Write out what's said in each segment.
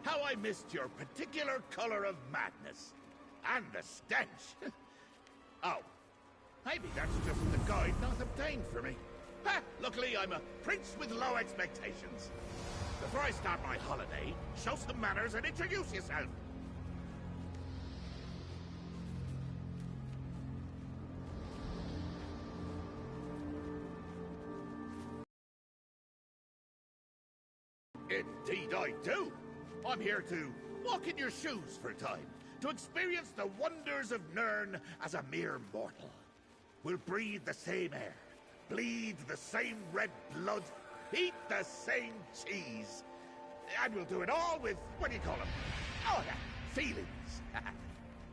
How I missed your particular color of madness. And the stench. Oh, maybe that's just the guide not obtained for me. Ha! Luckily, I'm a prince with low expectations. Before I start my holiday, show some manners and introduce yourself. Indeed I do. I'm here to walk in your shoes for a time, to experience the wonders of Nirn as a mere mortal. We'll breathe the same air, bleed the same red blood, eat the same cheese. And we'll do it all with, what do you call them? Oh, yeah, feelings.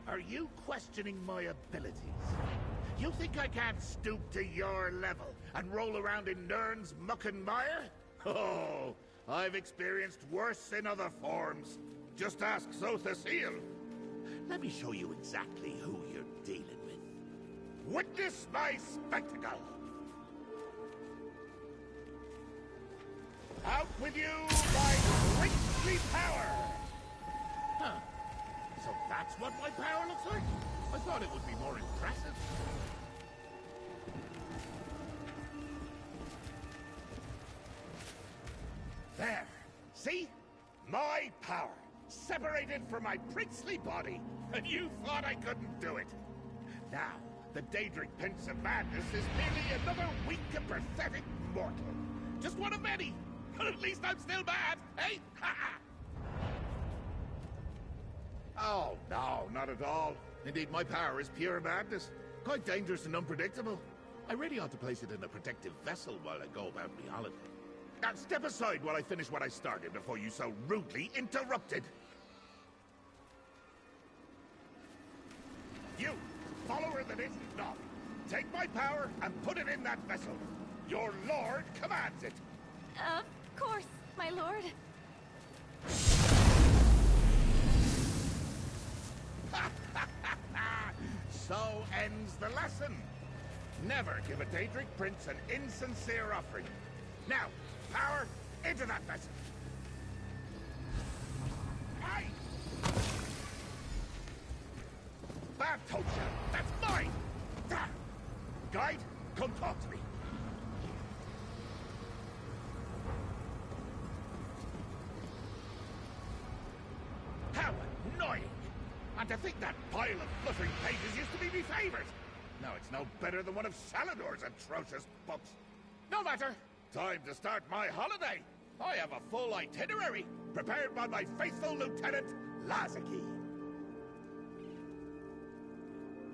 Are you questioning my abilities? You think I can't stoop to your level and roll around in Nirn's muck and mire? Oh, I've experienced worse in other forms. Just ask Zothasil. Let me show you exactly who you're dealing with. Witness my spectacle! Out with you, my princely power! Huh. So that's what my power looks like? I thought it would be more impressive. There. See? My power. Separated from my princely body. And you thought I couldn't do it. Now, the Daedric Prince of Madness is merely another weak and pathetic mortal. Just one of many. But at least I'm still bad, eh? Oh, no, not at all. Indeed, my power is pure madness. Quite dangerous and unpredictable. I really ought to place it in a protective vessel while I go about my holiday. Now, step aside while I finish what I started before you so rudely interrupted. You, follower that isn't not, take my power and put it in that vessel. Your lord commands it. Of course, my lord. So ends the lesson. Never give a Daedric prince an insincere offering. Now, power into that vessel. Aye! Bad Tocha, that's mine! Guide, come talk to me. How annoying! And to think that pile of fluttering pages used to be my favorite! Now it's no better than one of Salador's atrocious books. No matter! Time to start my holiday! I have a full itinerary, prepared by my faithful lieutenant, Lazaki.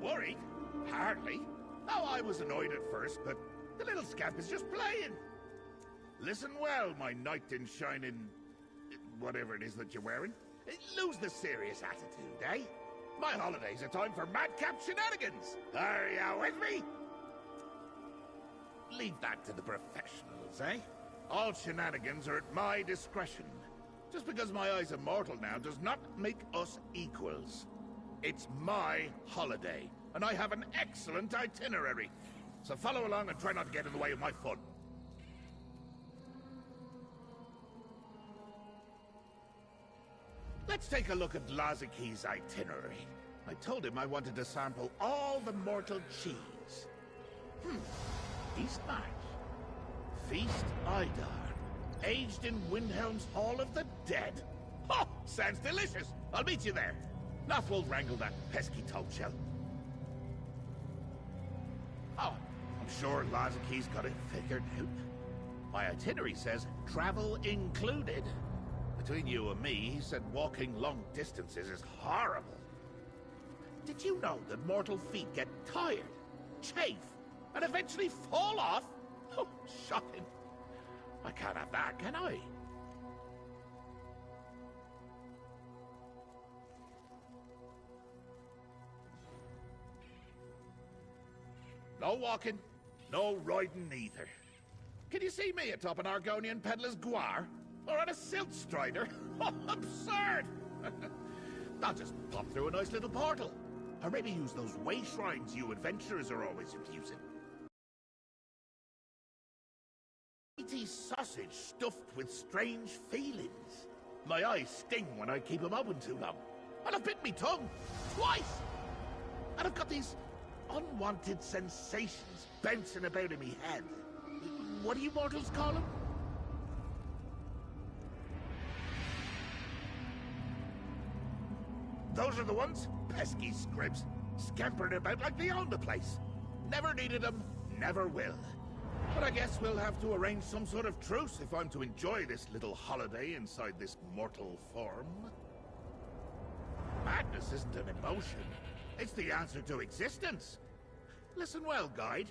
Worried? Hardly. Oh, I was annoyed at first, but the little scamp is just playing. Listen well, my knight in shining... whatever it is that you're wearing. Lose the serious attitude, eh? My holiday's a time for madcap shenanigans. Are you with me? Leave that to the professionals, eh? All shenanigans are at my discretion. Just because my eye's immortal now does not make us equals. It's my holiday, and I have an excellent itinerary. So follow along and try not to get in the way of my fun. Let's take a look at Lazaki's itinerary. I told him I wanted to sample all the mortal cheese. Eastmarch. Feast Idar. Aged in Windhelm's Hall of the Dead. Oh, sounds delicious. I'll meet you there. Noth will wrangle that pesky toadshell. Oh, I'm sure Lazaki's got it figured out. My itinerary says travel included. Between you and me, he said walking long distances is horrible. Did you know that mortal feet get tired, chafe, and eventually fall off? Oh, shocking. I can't have that, can I? No walking, no riding either. Can you see me atop an Argonian peddler's guar? Or on a silt strider? Oh, absurd! I'll just pop through a nice little portal. Or maybe use those way shrines you adventurers are always using. Meaty sausage stuffed with strange feelings. my eyes sting when I keep them open too long. And I've bitten me tongue. Twice! And I've got these unwanted sensations bouncing about in me head. What do you mortals call them? Those are the ones. Pesky scribs. Scampering about like they own the place. Never needed them, never will. But I guess we'll have to arrange some sort of truce if I'm to enjoy this little holiday inside this mortal form. Madness isn't an emotion. It's the answer to existence. Listen well, guide.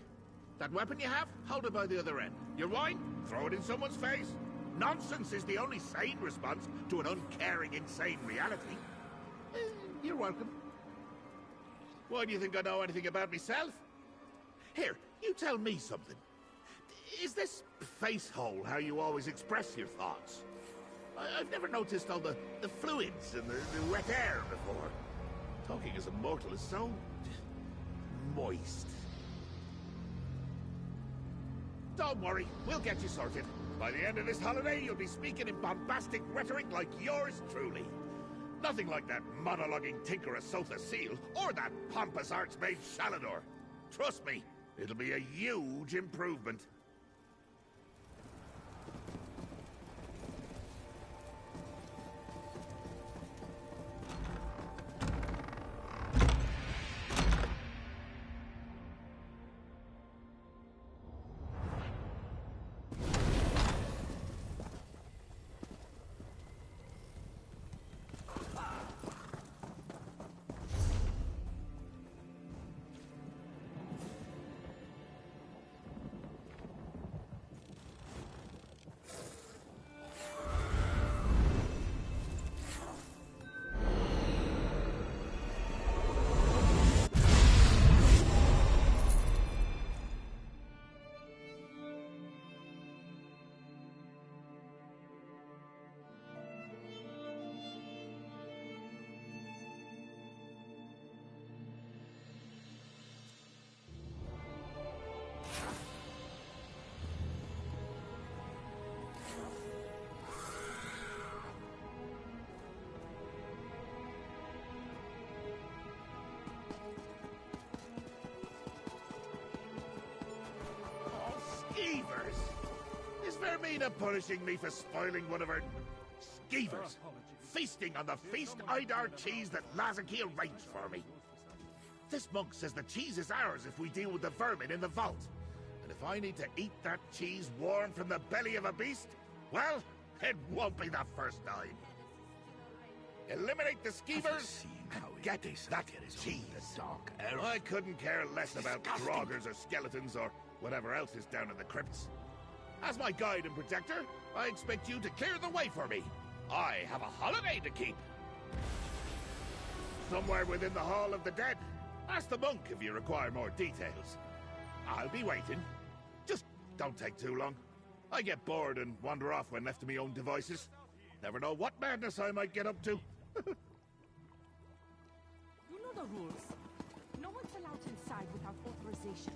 That weapon you have, hold it by the other end. Your wine, throw it in someone's face. Nonsense is the only sane response to an uncaring, insane reality. You're welcome. Why do you think I know anything about myself? Here, you tell me something. Is this face hole how you always express your thoughts? I've never noticed all the fluids and the wet air before. Talking as a mortal is so moist. Don't worry, we'll get you sorted. By the end of this holiday, you'll be speaking in bombastic rhetoric like yours truly. Nothing like that monologuing tinker Asotha Seal, or that pompous archmage Shalador. Trust me, it'll be a huge improvement. Skeevers! Is Vermina punishing me for spoiling one of her skeevers? Feasting on the feast Idar cheese that Lazakiel arranged for me. This monk says the cheese is ours if we deal with the vermin in the vault. And if I need to eat that cheese warm from the belly of a beast, well, it won't be the first time. Eliminate the skeevers and get that cheese. I couldn't care less about groggers or skeletons or whatever else is down in the crypts. As my guide and protector, I expect you to clear the way for me. I have a holiday to keep. Somewhere within the Hall of the Dead. Ask the monk if you require more details. I'll be waiting. Just don't take too long. I get bored and wander off when left to my own devices. Never know what madness I might get up to. You know the rules. No one's allowed inside without authorization.